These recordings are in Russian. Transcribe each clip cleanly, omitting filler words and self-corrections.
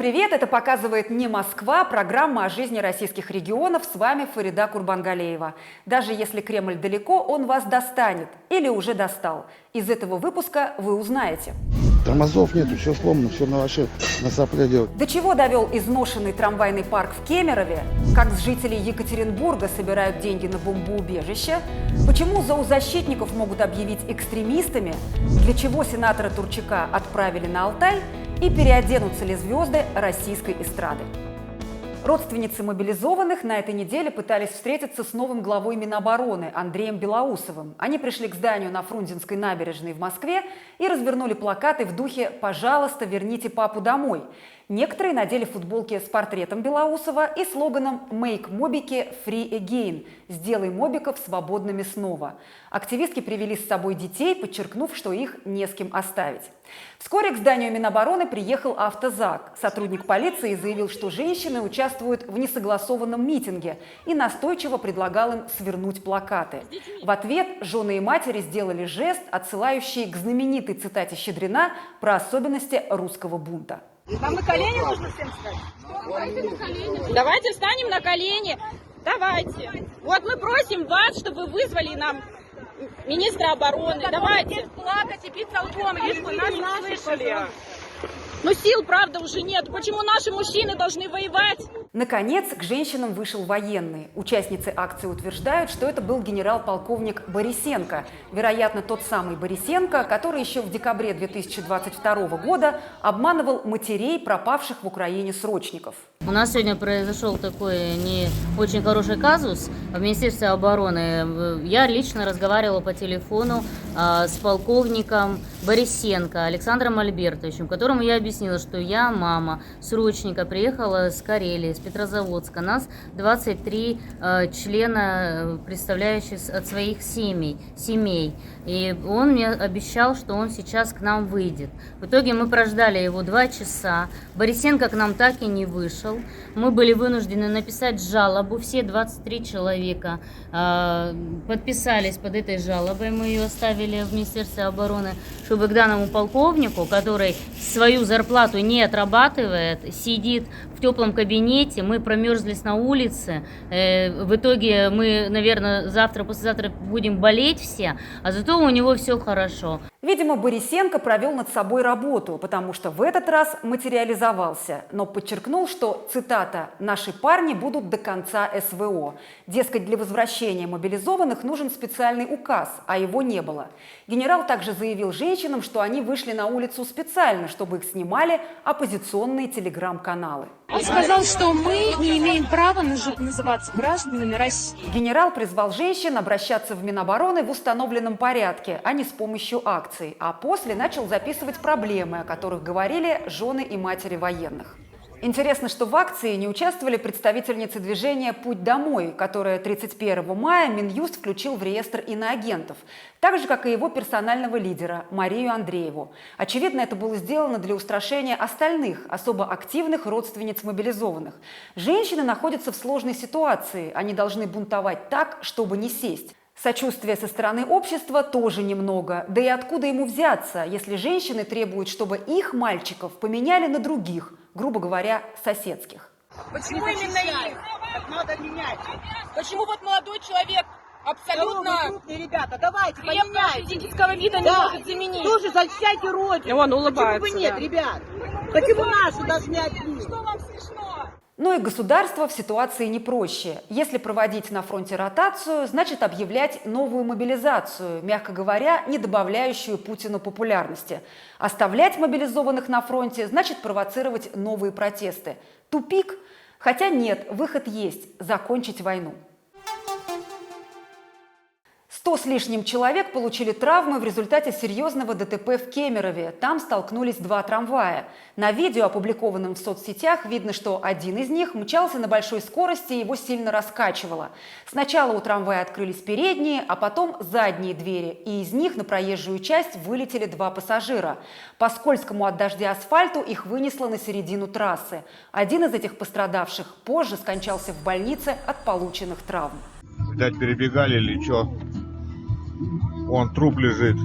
привет! Это показывает не Москва, программа о жизни российских регионов. С вами Фарида Курбангалеева. Даже если Кремль далеко, он вас достанет или уже достал. Из этого выпуска вы узнаете. Тормозов нету, все сломано, все вообще на сопле делать. До чего довел изношенный трамвайный парк в Кемерове? Как с жителей Екатеринбурга собирают деньги на бомбоубежище? Почему зоозащитников могут объявить экстремистами? Для чего сенатора Турчака отправили на Алтай? И переоденутся ли звезды российской эстрады? Родственницы мобилизованных на этой неделе пытались встретиться с новым главой Минобороны Андреем Белоусовым. Они пришли к зданию на Фрунзенской набережной в Москве и развернули плакаты в духе «Пожалуйста, верните папу домой». Некоторые надели футболки с портретом Белоусова и слоганом «Make мобики free again» – «Сделай мобиков свободными снова». Активистки привели с собой детей, подчеркнув, что их не с кем оставить. Вскоре к зданию Минобороны приехал автозак. Сотрудник полиции заявил, что женщины участвуют в несогласованном митинге и настойчиво предлагал им свернуть плакаты. В ответ жены и матери сделали жест, отсылающий к знаменитой цитате Щедрина про особенности русского бунта. Нам на колени нужно всем встать? Давайте встанем на колени. Давайте. Вот мы просим вас, чтобы вы вызвали нам министра обороны. Давайте. Плакать и биться лбом, лишь бы нас не слышали. Но сил, правда, уже нет. Почему наши мужчины должны воевать? Наконец, к женщинам вышел военный. Участницы акции утверждают, что это был генерал-полковник Борисенко. Вероятно, тот самый Борисенко, который еще в декабре 2022 года обманывал матерей пропавших в Украине срочников. У нас сегодня произошел такой не очень хороший казус в Министерстве обороны. Я лично разговаривала по телефону с полковником Борисенко Александром Альбертовичем, которому я объяснила, что я, мама срочника, приехала с Карелии, с Петрозаводска. Нас 23 члена, представляющих от своих семей. И он мне обещал, что он сейчас к нам выйдет. В итоге мы прождали его 2 часа. Борисенко к нам так и не вышел. Мы были вынуждены написать жалобу. Все 23 человека подписались под этой жалобой. Мы ее оставили в Министерстве обороны, чтобы к данному полковнику, который свою зарплату не отрабатывает, сидит в теплом кабинете, мы промерзлись на улице. В итоге мы, наверное, завтра, послезавтра будем болеть все, а зато у него все хорошо. Видимо, Борисенко провел над собой работу, потому что в этот раз материализовался, но подчеркнул, что, цитата, «наши парни будут до конца СВО». Дескать, для возвращения мобилизованных нужен специальный указ, а его не было. Генерал также заявил женщинам, что они вышли на улицу специально, чтобы их снимали оппозиционные телеграм-каналы. Он сказал, что мы не имеем права называться гражданами России. Генерал призвал женщин обращаться в Минобороны в установленном порядке, а не с помощью акций, а после начал записывать проблемы, о которых говорили жены и матери военных. Интересно, что в акции не участвовали представительницы движения «Путь домой», которое 31 мая Минюст включил в реестр иноагентов, так же, как и его персонального лидера Марию Андрееву. Очевидно, это было сделано для устрашения остальных, особо активных родственниц мобилизованных. Женщины находятся в сложной ситуации, они должны бунтовать так, чтобы не сесть. Сочувствия со стороны общества тоже немного. Да и откуда ему взяться, если женщины требуют, чтобы их мальчиков поменяли на других, грубо говоря, соседских? Почему именно их? Надо менять. Почему вот молодой человек абсолютно крупные ребята, давайте поменяйте. Физического вида не может заменить. Тоже защищайте родину. И он улыбается. Почему бы нет, ребят? Почему наши должны отбить? Что вам смешно? Но и государство в ситуации не проще. Если проводить на фронте ротацию, значит объявлять новую мобилизацию, мягко говоря, не добавляющую Путину популярности. Оставлять мобилизованных на фронте значит провоцировать новые протесты. Тупик? Хотя нет, выход есть – закончить войну. 100 с лишним человек получили травмы в результате серьезного ДТП в Кемерове. Там столкнулись 2 трамвая. На видео, опубликованном в соцсетях, видно, что один из них мчался на большой скорости и его сильно раскачивало. Сначала у трамвая открылись передние, а потом задние двери, и из них на проезжую часть вылетели 2 пассажира. По скользкому от дождя асфальту их вынесло на середину трассы. Один из этих пострадавших позже скончался в больнице от полученных травм. Видать, перебегали или что? Вон труп лежит.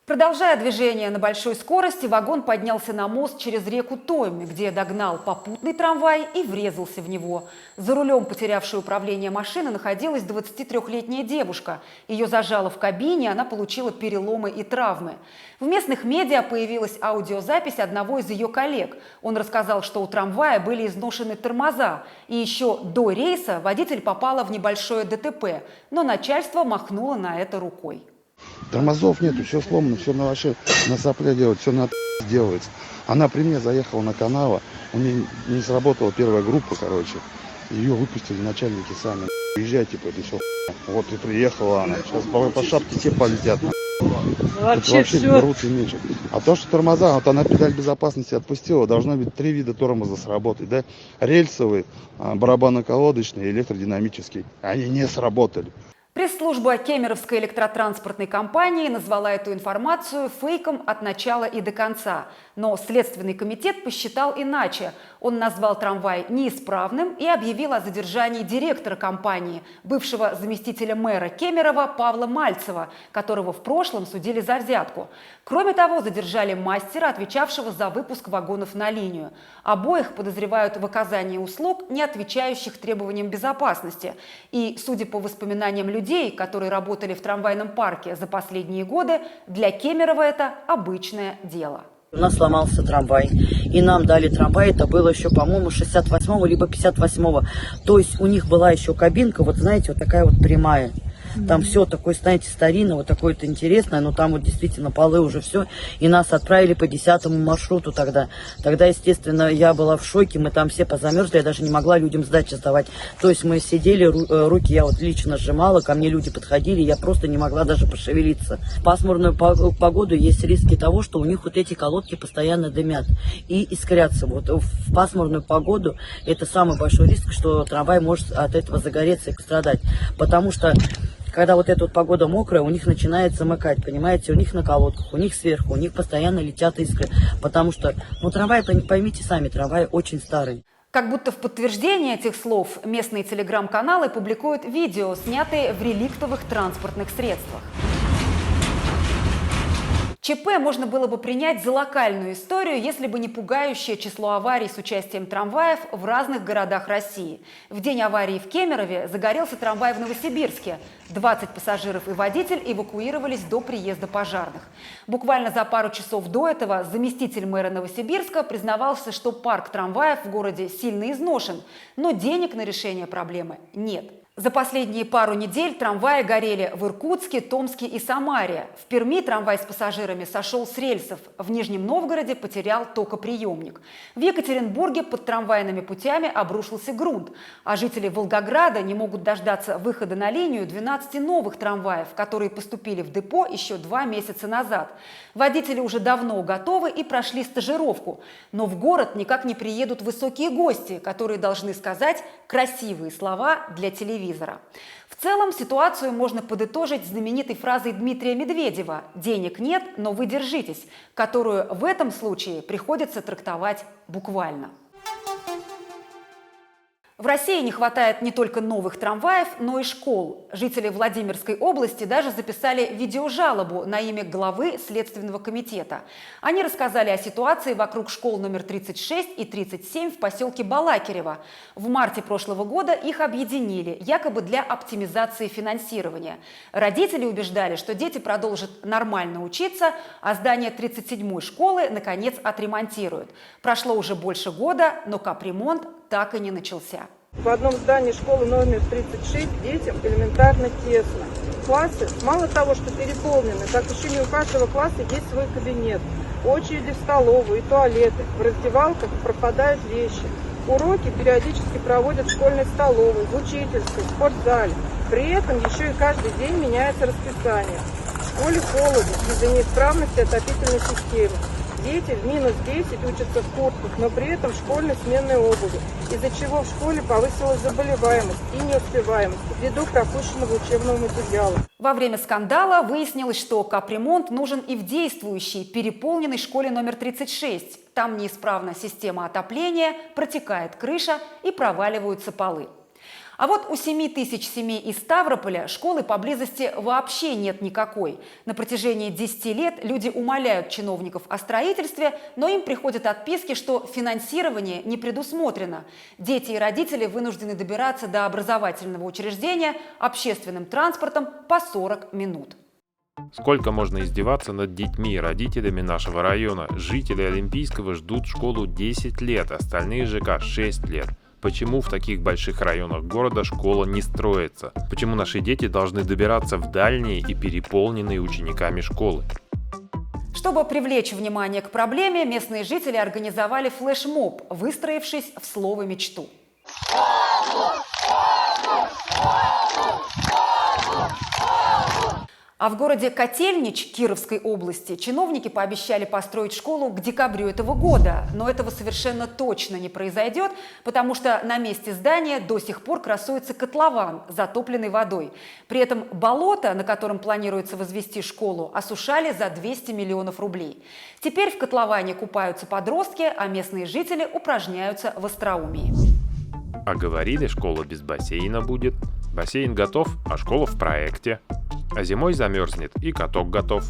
Продолжая движение на большой скорости, вагон поднялся на мост через реку Тоймы, где догнал попутный трамвай и врезался в него. За рулем потерявшей управление машины находилась 23-летняя девушка. Ее зажало в кабине, она получила переломы и травмы. В местных медиа появилась аудиозапись одного из ее коллег. Он рассказал, что у трамвая были изношены тормоза, и еще до рейса водитель попала в небольшое ДТП, но начальство махнуло на это рукой. Тормозов нету, все сломано, все вообще на сопле делают, все на делается. Она при мне заехала на канава, у нее не сработала первая группа, короче. Ее выпустили начальники сами. Езжай, типа, это все. Вот и приехала она. Сейчас по шапке те полетят. Вообще все. Берутся и мечут. А то, что тормоза, вот она педаль безопасности отпустила, должно быть 3 вида тормоза сработать, да? Рельсовый, барабанно-колодочный и электродинамический. Они не сработали. Пресс-служба Кемеровской электротранспортной компании назвала эту информацию фейком от начала и до конца. Но Следственный комитет посчитал иначе. Он назвал трамвай неисправным и объявил о задержании директора компании, бывшего заместителя мэра Кемерово Павла Мальцева, которого в прошлом судили за взятку. Кроме того, задержали мастера, отвечавшего за выпуск вагонов на линию. Обоих подозревают в оказании услуг, не отвечающих требованиям безопасности. И, судя по воспоминаниям людей, которые работали в трамвайном парке за последние годы, для Кемерово это обычное дело. У нас сломался трамвай, и нам дали трамвай, это было еще, по-моему, 68-го либо 58-го. То есть у них была еще кабинка, вот знаете, вот такая вот прямая. Там все такое, знаете, старинное, вот такое-то интересное, но там вот действительно полы уже все. И нас отправили по 10-му маршруту тогда. Тогда, естественно, я была в шоке, мы там все позамерзли, я даже не могла людям сдачи сдавать. То есть мы сидели, руки я вот лично сжимала, ко мне люди подходили, я просто не могла даже пошевелиться. В пасмурную погоду есть риски того, что у них вот эти колодки постоянно дымят и искрятся. Вот в пасмурную погоду это самый большой риск, что трамвай может от этого загореться и пострадать. Потому что когда вот эта вот погода мокрая, у них начинает замыкать, понимаете, у них на колодках, у них сверху, у них постоянно летят искры, потому что, ну, трамвай, поймите сами, трамвай очень старый. Как будто в подтверждение этих слов местные телеграм-каналы публикуют видео, снятые в реликтовых транспортных средствах. ЧП можно было бы принять за локальную историю, если бы не пугающее число аварий с участием трамваев в разных городах России. В день аварии в Кемерове загорелся трамвай в Новосибирске. 20 пассажиров и водитель эвакуировались до приезда пожарных. Буквально за пару часов до этого заместитель мэра Новосибирска признавался, что парк трамваев в городе сильно изношен, но денег на решение проблемы нет. За последние пару недель трамваи горели в Иркутске, Томске и Самаре. В Перми трамвай с пассажирами сошел с рельсов. В Нижнем Новгороде потерял токоприемник. В Екатеринбурге под трамвайными путями обрушился грунт. А жители Волгограда не могут дождаться выхода на линию 12 новых трамваев, которые поступили в депо еще 2 месяца назад. Водители уже давно готовы и прошли стажировку. Но в город никак не приедут высокие гости, которые должны сказать красивые слова для телевизора. В целом ситуацию можно подытожить знаменитой фразой Дмитрия Медведева «денег нет, но вы держитесь», которую в этом случае приходится трактовать буквально. В России не хватает не только новых трамваев, но и школ. Жители Владимирской области даже записали видеожалобу на имя главы Следственного комитета. Они рассказали о ситуации вокруг школ номер 36 и 37 в поселке Балакирево. В марте прошлого года их объединили, якобы для оптимизации финансирования. Родители убеждали, что дети продолжат нормально учиться, а здание 37-й школы наконец отремонтируют. Прошло уже больше года, но капремонт так и не начался. В одном здании школы номер 36 детям элементарно тесно. Классы мало того, что переполнены, так еще не у каждого класса есть свой кабинет. Очереди в столовую и туалеты. В раздевалках пропадают вещи. Уроки периодически проводят в школьной столовой, в учительской, в спортзале. При этом еще и каждый день меняется расписание. В школе холодно из-за неисправности отопительной системы. Дети в минус 10 учатся в куртках, но при этом в школьной сменной обуви, из-за чего в школе повысилась заболеваемость и неуспеваемость ввиду пропущенного учебного материала. Во время скандала выяснилось, что капремонт нужен и в действующей, переполненной школе номер 36. Там неисправна система отопления, протекает крыша и проваливаются полы. А вот у 7 тысяч семей из Ставрополя школы поблизости вообще нет никакой. На протяжении 10 лет люди умоляют чиновников о строительстве, но им приходят отписки, что финансирование не предусмотрено. Дети и родители вынуждены добираться до образовательного учреждения общественным транспортом по 40 минут. Сколько можно издеваться над детьми и родителями нашего района? Жители Олимпийского ждут школу 10 лет, остальные ЖК 6 лет. Почему в таких больших районах города школа не строится? Почему наши дети должны добираться в дальние и переполненные учениками школы? Чтобы привлечь внимание к проблеме, местные жители организовали флешмоб, выстроившись в слово «мечту». А в городе Котельнич Кировской области чиновники пообещали построить школу к декабрю этого года. Но этого совершенно точно не произойдет, потому что на месте здания до сих пор красуется котлован, затопленный водой. При этом болото, на котором планируется возвести школу, осушали за 200 миллионов рублей. Теперь в котловане купаются подростки, а местные жители упражняются в остроумии. А говорили, школа без бассейна будет. Бассейн готов, а школа в проекте. А зимой замерзнет и каток готов.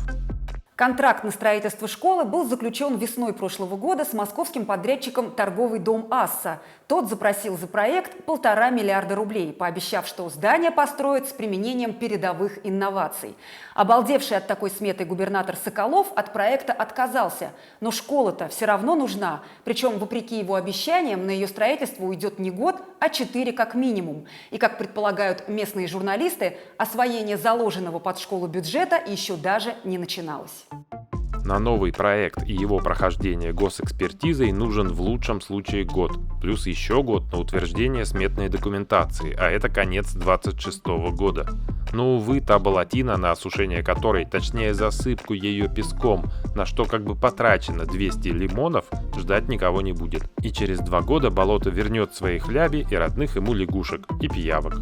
Контракт на строительство школы был заключен весной прошлого года с московским подрядчиком торговый дом «Асса». Тот запросил за проект 1,5 миллиарда рублей, пообещав, что здание построят с применением передовых инноваций. Обалдевший от такой сметы губернатор Соколов от проекта отказался. Но школа-то все равно нужна. Причем, вопреки его обещаниям, на ее строительство уйдет не год, а 4 как минимум. И, как предполагают местные журналисты, освоение заложенного под школу бюджета еще даже не начиналось. На новый проект и его прохождение госэкспертизой нужен в лучшем случае год, плюс еще год на утверждение сметной документации, а это конец 2026 года. Но, увы, та болотина, на осушение которой, точнее засыпку ее песком, на что как бы потрачено 200 лимонов, ждать никого не будет. И через 2 года болото вернет свои хляби и родных ему лягушек и пиявок.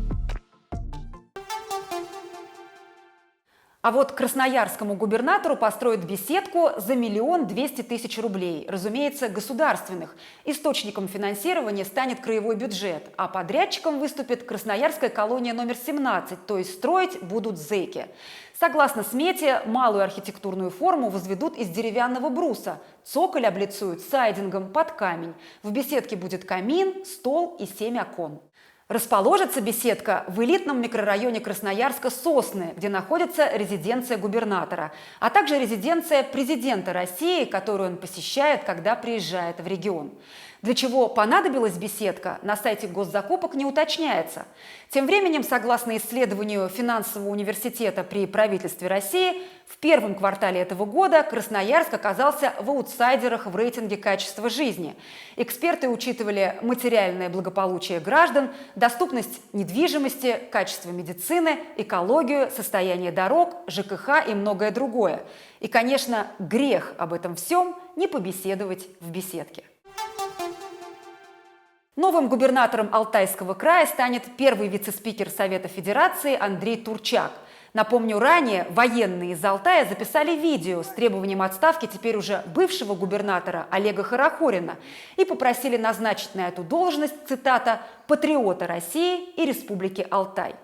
А вот красноярскому губернатору построят беседку за 1 200 000 рублей. Разумеется, государственных. Источником финансирования станет краевой бюджет, а подрядчиком выступит Красноярская колония номер 17, то есть строить будут зэки. Согласно смете, малую архитектурную форму возведут из деревянного бруса. Цоколь облицуют сайдингом под камень. В беседке будет камин, стол и 7 окон. Расположится беседка в элитном микрорайоне Красноярска Сосны, где находится резиденция губернатора, а также резиденция президента России, которую он посещает, когда приезжает в регион. Для чего понадобилась беседка, на сайте госзакупок не уточняется. Тем временем, согласно исследованию финансового университета при правительстве России, в первом квартале этого года Красноярск оказался в аутсайдерах в рейтинге качества жизни. Эксперты учитывали материальное благополучие граждан, доступность недвижимости, качество медицины, экологию, состояние дорог, ЖКХ и многое другое. И, конечно, грех об этом всем не побеседовать в беседке. Новым губернатором Алтайского края станет первый вице-спикер Совета Федерации Андрей Турчак. Напомню, ранее военные из Алтая записали видео с требованием отставки теперь уже бывшего губернатора Олега Хорохорина и попросили назначить на эту должность, цитата, «патриота России и Республики Алтай».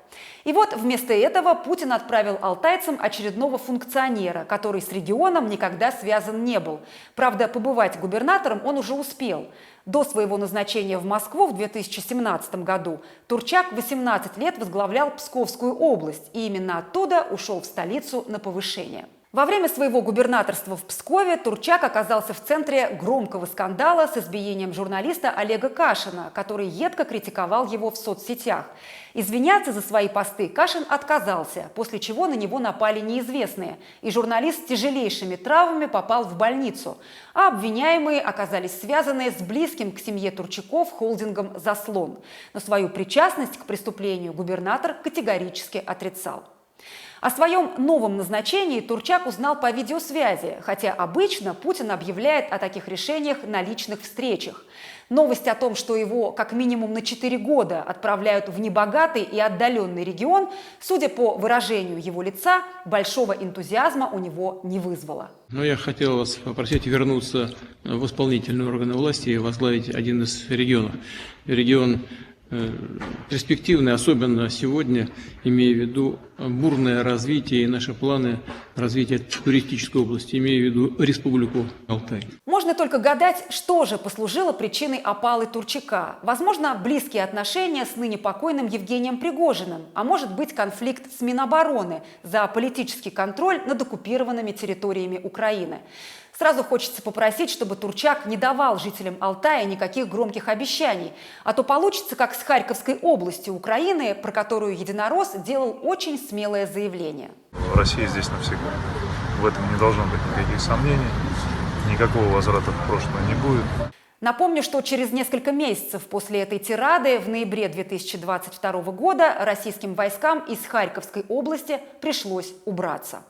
И вот вместо этого Путин отправил алтайцам очередного функционера, который с регионом никогда связан не был. Правда, побывать губернатором он уже успел. До своего назначения в Москву в 2017 году Турчак 18 лет возглавлял Псковскую область и именно оттуда ушел в столицу на повышение. Во время своего губернаторства в Пскове Турчак оказался в центре громкого скандала с избиением журналиста Олега Кашина, который едко критиковал его в соцсетях. Извиняться за свои посты Кашин отказался, после чего на него напали неизвестные, и журналист с тяжелейшими травмами попал в больницу, а обвиняемые оказались связаны с близким к семье Турчаков холдингом «Заслон». Но свою причастность к преступлению губернатор категорически отрицал. О своем новом назначении Турчак узнал по видеосвязи, хотя обычно Путин объявляет о таких решениях на личных встречах. Новость о том, что его как минимум на 4 года отправляют в небогатый и отдаленный регион, судя по выражению его лица, большого энтузиазма у него не вызвала. Но я хотел вас попросить вернуться в исполнительные органы власти и возглавить один из регионов. Регион перспективный, особенно сегодня, имея в виду бурное развитие и наши планы развития туристической области, имея в виду Республику Алтай. Можно только гадать, что же послужило причиной опалы Турчака. Возможно, близкие отношения с ныне покойным Евгением Пригожиным, а может быть конфликт с Минобороны за политический контроль над оккупированными территориями Украины. Сразу хочется попросить, чтобы Турчак не давал жителям Алтая никаких громких обещаний, а то получится, как с Харьковской областью Украины, про которую Единорос делал очень смелое заявление. Россия здесь навсегда. В этом не должно быть никаких сомнений, никакого возврата в прошлое не будет. Напомню, что через несколько месяцев после этой тирады в ноябре 2022 года российским войскам из Харьковской области пришлось убраться.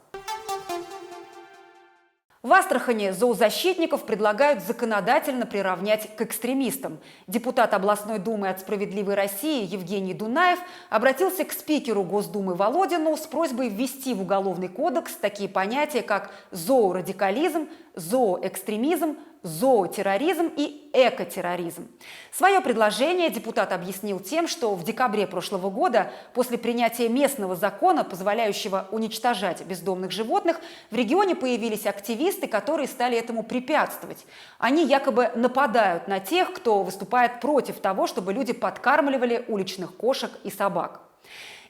В Астрахани зоозащитников предлагают законодательно приравнять к экстремистам. Депутат областной думы от «Справедливой России» Евгений Дунаев обратился к спикеру Госдумы Володину с просьбой ввести в Уголовный кодекс такие понятия, как зоорадикализм, зооэкстремизм, зоотерроризм и экотерроризм. Свое предложение депутат объяснил тем, что в декабре прошлого года, после принятия местного закона, позволяющего уничтожать бездомных животных, в регионе появились активисты, которые стали этому препятствовать. Они якобы нападают на тех, кто выступает против того, чтобы люди подкармливали уличных кошек и собак.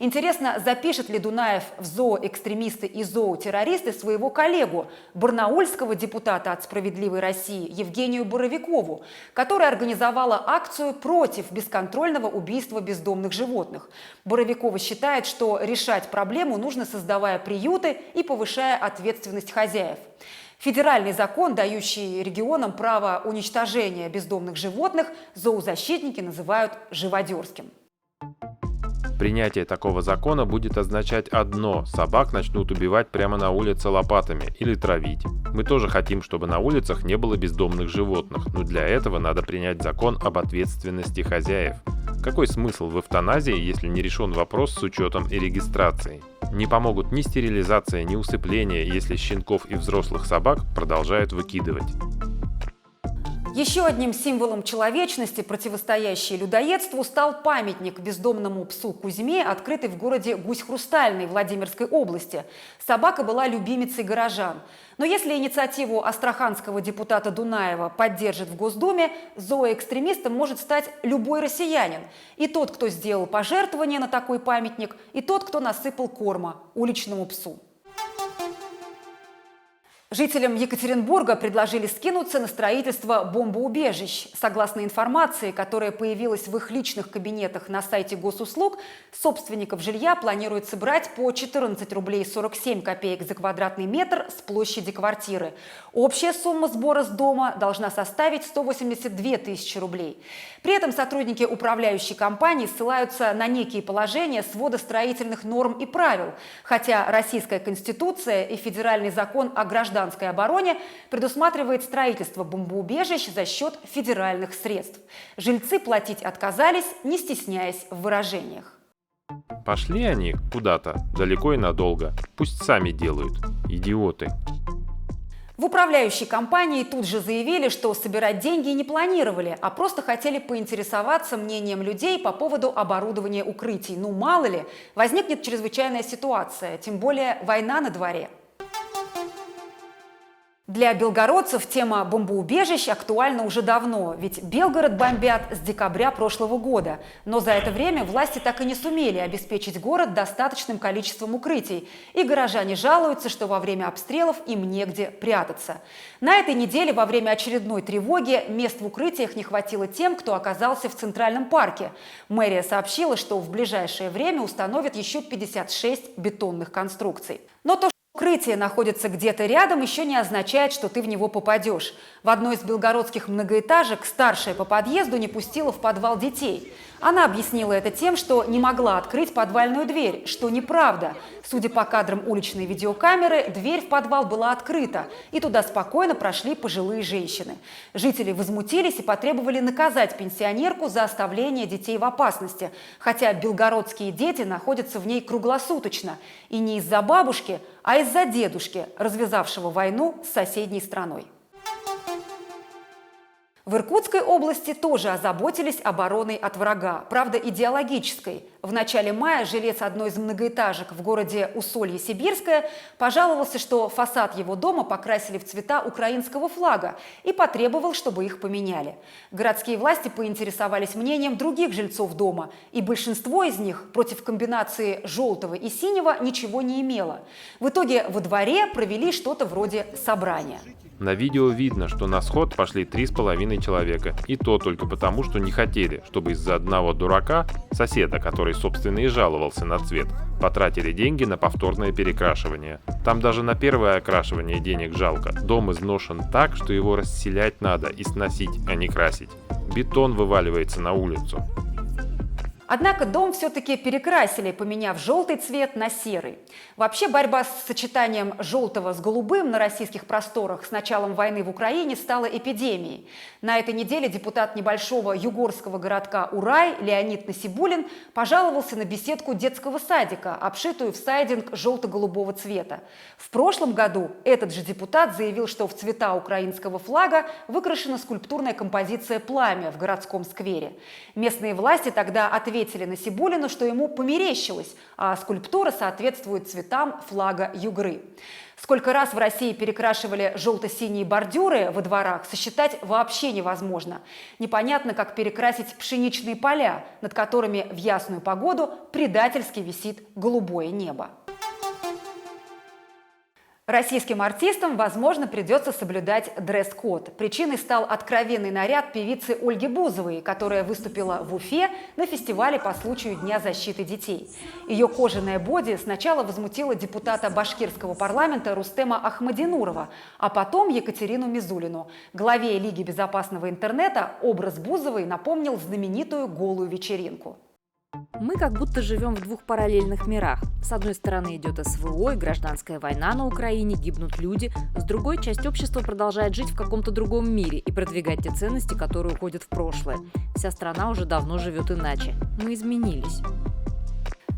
Интересно, запишет ли Дунаев в зооэкстремисты и зоотеррористы своего коллегу, барнаульского депутата от «Справедливой России» Евгению Боровикову, которая организовала акцию против бесконтрольного убийства бездомных животных. Боровикова считает, что решать проблему нужно, создавая приюты и повышая ответственность хозяев. Федеральный закон, дающий регионам право уничтожения бездомных животных, зоозащитники называют живодерским. Принятие такого закона будет означать одно – собак начнут убивать прямо на улице лопатами или травить. Мы тоже хотим, чтобы на улицах не было бездомных животных, но для этого надо принять закон об ответственности хозяев. Какой смысл в эвтаназии, если не решен вопрос с учетом и регистрацией? Не помогут ни стерилизация, ни усыпление, если щенков и взрослых собак продолжают выкидывать. Еще одним символом человечности, противостоящей людоедству, стал памятник бездомному псу Кузьме, открытый в городе Гусь-Хрустальный Владимирской области. Собака была любимицей горожан. Но если инициативу астраханского депутата Дунаева поддержит в Госдуме, зооэкстремистом может стать любой россиянин. И тот, кто сделал пожертвование на такой памятник, и тот, кто насыпал корма уличному псу. Жителям Екатеринбурга предложили скинуться на строительство бомбоубежищ. Согласно информации, которая появилась в их личных кабинетах на сайте госуслуг, собственников жилья планируется брать по 14 рублей 47 копеек за квадратный метр с площади квартиры. Общая сумма сбора с дома должна составить 182 тысячи рублей. При этом сотрудники управляющей компании ссылаются на некие положения свода строительных норм и правил, хотя Российская Конституция и Федеральный закон о гражданской обороне предусматривает строительство бомбоубежищ за счет федеральных средств. Жильцы платить отказались, не стесняясь в выражениях. Пошли они куда-то, далеко и надолго. Пусть сами делают. Идиоты. В управляющей компании тут же заявили, что собирать деньги не планировали, а просто хотели поинтересоваться мнением людей по поводу оборудования укрытий. Ну мало ли, возникнет чрезвычайная ситуация, тем более война на дворе. Для белгородцев тема бомбоубежищ актуальна уже давно, ведь Белгород бомбят с декабря прошлого года. Но за это время власти так и не сумели обеспечить город достаточным количеством укрытий. И горожане жалуются, что во время обстрелов им негде прятаться. На этой неделе во время очередной тревоги мест в укрытиях не хватило тем, кто оказался в Центральном парке. Мэрия сообщила, что в ближайшее время установят еще 56 бетонных конструкций. Но то, укрытие находится где-то рядом, еще не означает, что ты в него попадешь. В одной из белгородских многоэтажек старшая по подъезду не пустила в подвал детей. Она объяснила это тем, что не могла открыть подвальную дверь, что неправда. Судя по кадрам уличной видеокамеры, дверь в подвал была открыта, и туда спокойно прошли пожилые женщины. Жители возмутились и потребовали наказать пенсионерку за оставление детей в опасности, хотя белгородские дети находятся в ней круглосуточно. И не из-за бабушки, а из-за дедушки, развязавшего войну с соседней страной. В Иркутской области тоже озаботились обороной от врага, правда идеологической. В начале мая жилец одной из многоэтажек в городе Усолье-Сибирское пожаловался, что фасад его дома покрасили в цвета украинского флага и потребовал, чтобы их поменяли. Городские власти поинтересовались мнением других жильцов дома, и большинство из них против комбинации желтого и синего ничего не имело. В итоге во дворе провели что-то вроде собрания. На видео видно, что на сход пошли 3,5 человека. И то только потому, что не хотели, чтобы из-за одного дурака, соседа, который, собственно, и жаловался на цвет, потратили деньги на повторное перекрашивание. Там даже на первое окрашивание денег жалко. Дом изношен так, что его расселять надо и сносить, а не красить. Бетон вываливается на улицу. Однако дом все-таки перекрасили, поменяв желтый цвет на серый. Вообще борьба с сочетанием желтого с голубым на российских просторах с началом войны в Украине стала эпидемией. На этой неделе депутат небольшого югорского городка Урай Леонид Насибуллин пожаловался на беседку детского садика, обшитую в сайдинг желто-голубого цвета. В прошлом году этот же депутат заявил, что в цвета украинского флага выкрашена скульптурная композиция «Пламя» в городском сквере. Местные власти тогда ответили Насибуллину, что ему померещилось, а скульптура соответствует цветам флага Югры. Сколько раз в России перекрашивали желто-синие бордюры во дворах, сосчитать вообще невозможно. Непонятно, как перекрасить пшеничные поля, над которыми в ясную погоду предательски висит голубое небо. Российским артистам, возможно, придется соблюдать дресс-код. Причиной стал откровенный наряд певицы Ольги Бузовой, которая выступила в Уфе на фестивале по случаю Дня защиты детей. Ее кожаное боди сначала возмутило депутата башкирского парламента Рустема Ахмадинурова, а потом Екатерину Мизулину. Главе Лиги безопасного интернета образ Бузовой напомнил знаменитую голую вечеринку. Мы как будто живем в двух параллельных мирах. С одной стороны идет СВО и гражданская война на Украине, гибнут люди. С другой, часть общества продолжает жить в каком-то другом мире и продвигать те ценности, которые уходят в прошлое. Вся страна уже давно живет иначе. Мы изменились.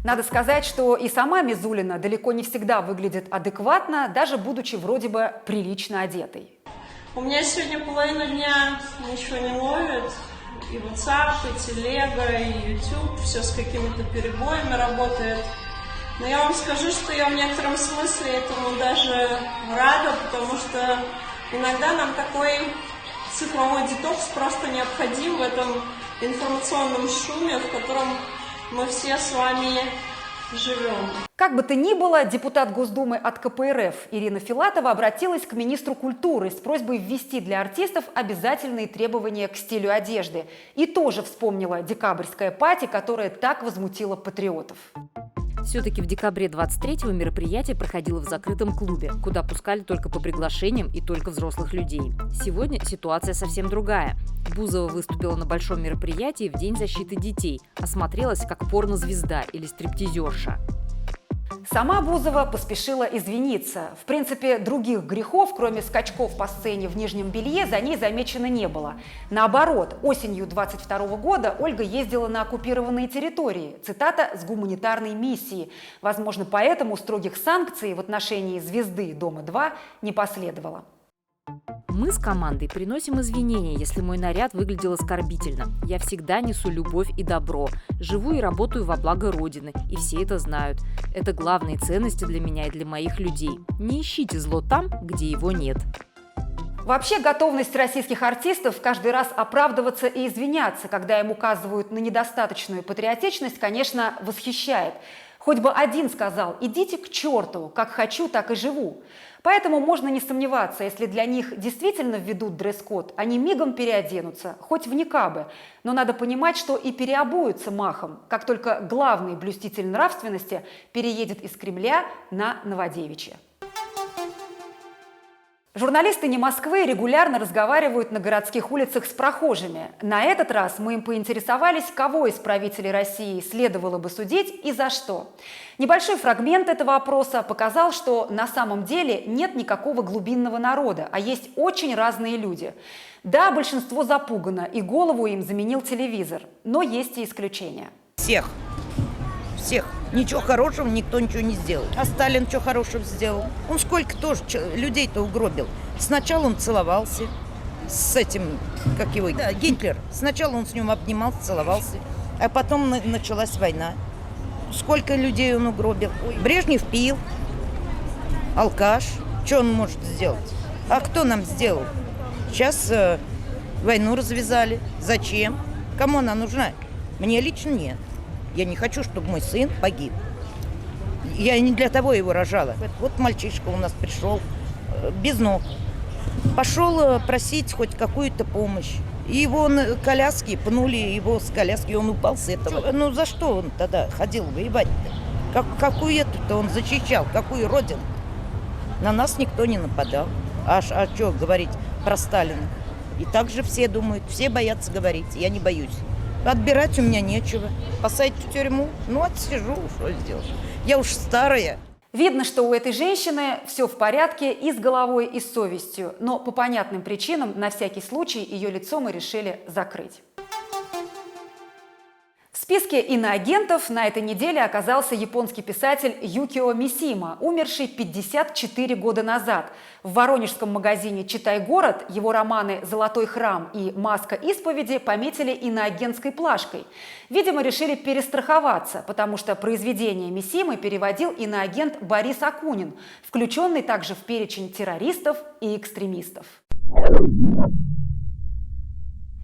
Надо сказать, что и сама Мизулина далеко не всегда выглядит адекватно, даже будучи вроде бы прилично одетой. У меня сегодня половину дня ничего не ловит. И WhatsApp, и Телега, и YouTube, все с какими-то перебоями работает. Но я вам скажу, что я в некотором смысле этому даже рада, потому что иногда нам такой цифровой детокс просто необходим в этом информационном шуме, в котором мы все с вами живем. Как бы то ни было, депутат Госдумы от КПРФ Ирина Филатова обратилась к министру культуры с просьбой ввести для артистов обязательные требования к стилю одежды. И тоже вспомнила декабрьское пати, которое так возмутило патриотов. Все-таки в декабре 23-го мероприятие проходило в закрытом клубе, куда пускали только по приглашениям и только взрослых людей. Сегодня ситуация совсем другая. Бузова выступила на большом мероприятии в День защиты детей, осмотрелась как порнозвезда или стриптизерша. Сама Бузова поспешила извиниться. В принципе, других грехов, кроме скачков по сцене в нижнем белье, за ней замечено не было. Наоборот, осенью 22 года Ольга ездила на оккупированные территории, цитата, с гуманитарной миссией. Возможно, поэтому строгих санкций в отношении звезды Дома-2 не последовало. Мы с командой приносим извинения, если мой наряд выглядел оскорбительно. Я всегда несу любовь и добро. Живу и работаю во благо Родины, и все это знают. Это главные ценности для меня и для моих людей. Не ищите зло там, где его нет. Вообще, готовность российских артистов каждый раз оправдываться и извиняться, когда им указывают на недостаточную патриотичность, конечно, восхищает. Хоть бы один сказал: идите к черту, как хочу, так и живу. Поэтому можно не сомневаться, если для них действительно введут дресс-код, они мигом переоденутся, хоть в никабы. Но надо понимать, что и переобуются махом, как только главный блюститель нравственности переедет из Кремля на Новодевичье. Журналисты «Не Москвы» регулярно разговаривают на городских улицах с прохожими. На этот раз мы им поинтересовались, кого из правителей России следовало бы судить и за что. Небольшой фрагмент этого опроса показал, что на самом деле нет никакого глубинного народа, а есть очень разные люди. Да, большинство запугано, и голову им заменил телевизор, но есть и исключения. Всех. Ничего хорошего никто ничего не сделал. А Сталин что хорошего сделал? Он сколько тоже людей-то угробил. Сначала он целовался, с этим, как его, да, Гитлер. Сначала он с ним обнимался, целовался, а потом началась война. Сколько людей он угробил. Брежнев пил, алкаш. Что он может сделать? А кто нам сделал? Сейчас войну развязали. Зачем? Кому она нужна? Мне лично нет. Я не хочу, чтобы мой сын погиб. Я не для того его рожала. Вот мальчишка у нас пришел без ног. Пошел просить хоть какую-то помощь. И его на коляске, пнули его с коляски, он упал с этого. Ну за что он тогда ходил воевать-то? Какую эту-то он защищал? Какую родину? На нас никто не нападал. А что говорить про Сталина? И так же все думают, все боятся говорить. Я не боюсь. Отбирать у меня нечего. Посадить в тюрьму? Ну, отсижу, что сделаешь. Я уж старая. Видно, что у этой женщины все в порядке и с головой, и с совестью. Но по понятным причинам, на всякий случай, ее лицо мы решили закрыть. В списке иноагентов на этой неделе оказался японский писатель Юкио Мисима, умерший 54 года назад. В воронежском магазине «Читай город» его романы «Золотой храм» и «Маска исповеди» пометили иноагентской плашкой. Видимо, решили перестраховаться, потому что произведение Мисимы переводил иноагент Борис Акунин, включенный также в перечень террористов и экстремистов.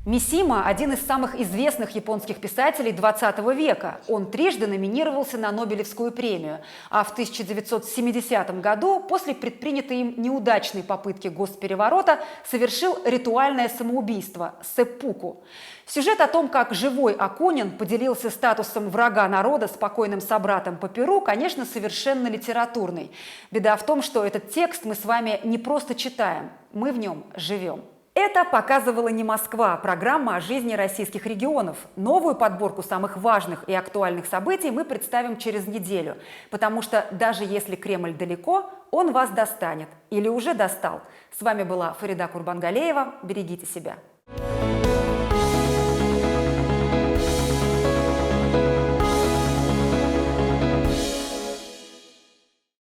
Мисима – один из самых известных японских писателей 20 века. Он трижды номинировался на Нобелевскую премию, а в 1970 году, после предпринятой им неудачной попытки госпереворота, совершил ритуальное самоубийство – сэппуку. Сюжет о том, как живой Акунин поделился статусом врага народа с покойным собратом по перу, конечно, совершенно литературный. Беда в том, что этот текст мы с вами не просто читаем, мы в нем живем. Это показывала не Москва, а программа о жизни российских регионов. Новую подборку самых важных и актуальных событий мы представим через неделю, потому что даже если Кремль далеко, он вас достанет или уже достал. С вами была Фарида Курбангалеева. Берегите себя.